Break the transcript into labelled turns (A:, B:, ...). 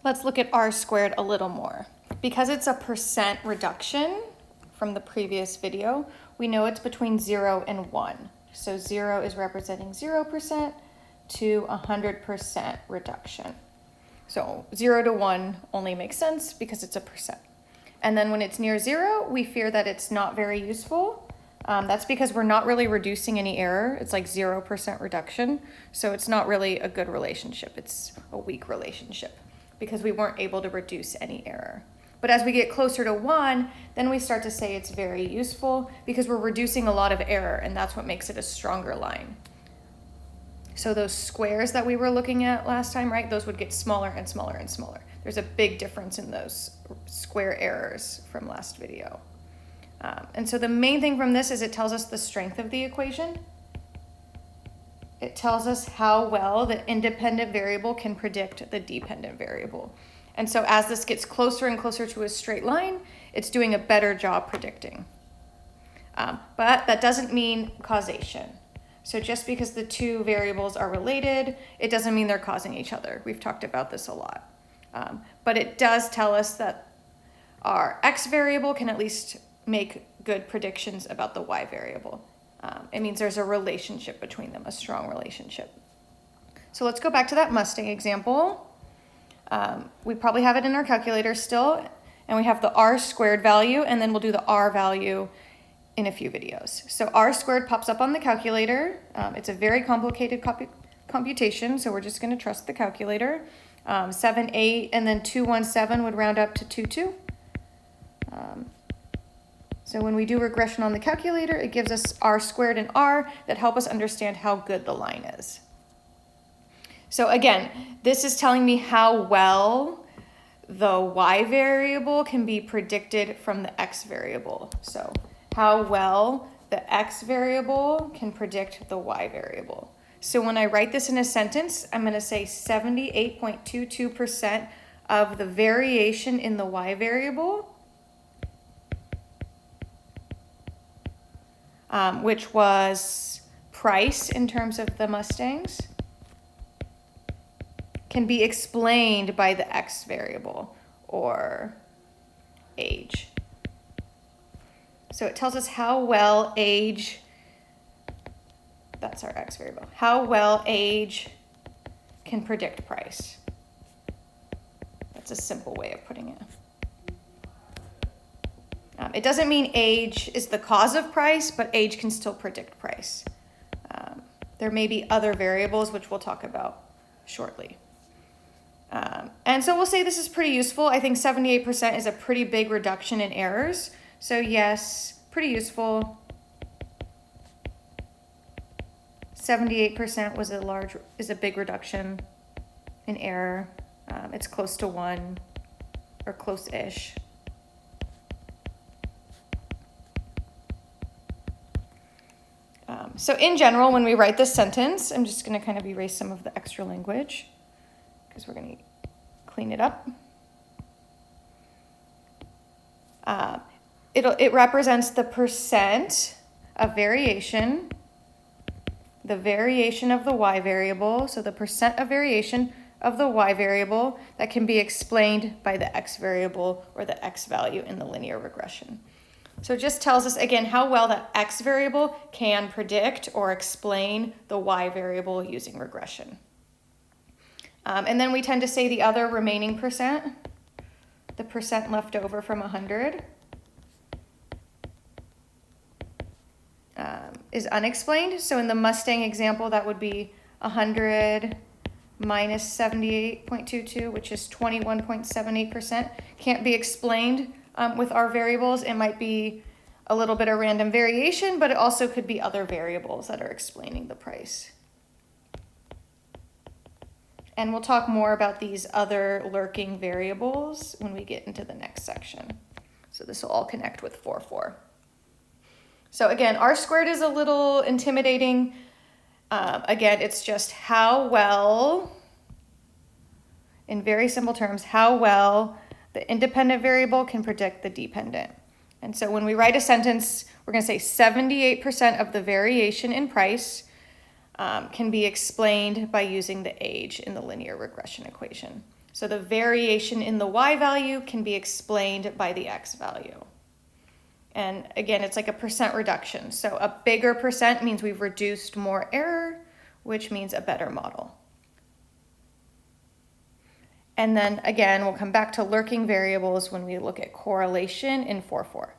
A: Let's look at r squared a little more. Because it's a percent reduction from the previous video, we know it's between 0 and 1. So 0 is representing 0% to 100% reduction. So 0 to 1 only makes sense because it's a percent. And then when it's near 0, we fear that it's not very useful. That's because we're not really reducing any error. It's like 0% reduction. So it's not really a good relationship. It's a weak relationship because we weren't able to reduce any error. But as we get closer to 1, then we start to say it's very useful because we're reducing a lot of error, and that's what makes it a stronger line. So those squares that we were looking at last time, right, those would get smaller and smaller and smaller. There's a big difference in those square errors from last video. And so the main thing from this is it tells us the strength of the equation. It tells us how well the independent variable can predict the dependent variable. And so as this gets closer and closer to a straight line, it's doing a better job predicting. But that doesn't mean causation. So just because the two variables are related, it doesn't mean they're causing each other. We've talked about this a lot. But it does tell us that our x variable can at least make good predictions about the y variable. It means there's a relationship between them, a strong relationship. So let's go back to that Mustang example. We probably have it in our calculator still, and we have the r squared value, and then we'll do the r value in a few videos. So r squared pops up on the calculator. It's a very complicated computation, so we're just going to trust the calculator. 7, 8, and then 217 would round up to 22. So when we do regression on the calculator, it gives us r squared and r that help us understand how good the line is. So again, this is telling me how well the y variable can be predicted from the x variable. So how well the x variable can predict the y variable. So when I write this in a sentence, I'm going to say 78.22% of the variation in the y variable, which was price in terms of the Mustangs, can be explained by the x variable or age. So it tells us how well age, that's our x variable, how well age can predict price. That's a simple way of putting it. It doesn't mean age is the cause of price, but age can still predict price. There may be other variables, which we'll talk about shortly. And so we'll say this is pretty useful. I think 78% is a pretty big reduction in errors. So yes, pretty useful. 78% is a big reduction in error. It's close to 1 or close-ish. So in general, when we write this sentence, I'm just going to kind of erase some of the extra language because we're going to clean it up. It represents the percent of variation, the variation of the y variable, so the percent of variation of the y variable that can be explained by the x variable or the x value in the linear regression. So it just tells us, again, how well that x variable can predict or explain the y variable using regression. And then we tend to say the other remaining percent, the percent left over from 100, is unexplained. So in the Mustang example, that would be 100 minus 78.22, which is 21.78%. Can't be explained with our variables. It might be a little bit of random variation, but it also could be other variables that are explaining the price. And we'll talk more about these other lurking variables when we get into the next section. So this will all connect with 4,4. So again, r squared is a little intimidating. Again, it's just how well, in very simple terms, how well the independent variable can predict the dependent. And so when we write a sentence, we're going to say 78% of the variation in price can be explained by using the age in the linear regression equation. So the variation in the y value can be explained by the x value. And again, it's like a percent reduction. So a bigger percent means we've reduced more error, which means a better model. And then again, we'll come back to lurking variables when we look at correlation in 4.4.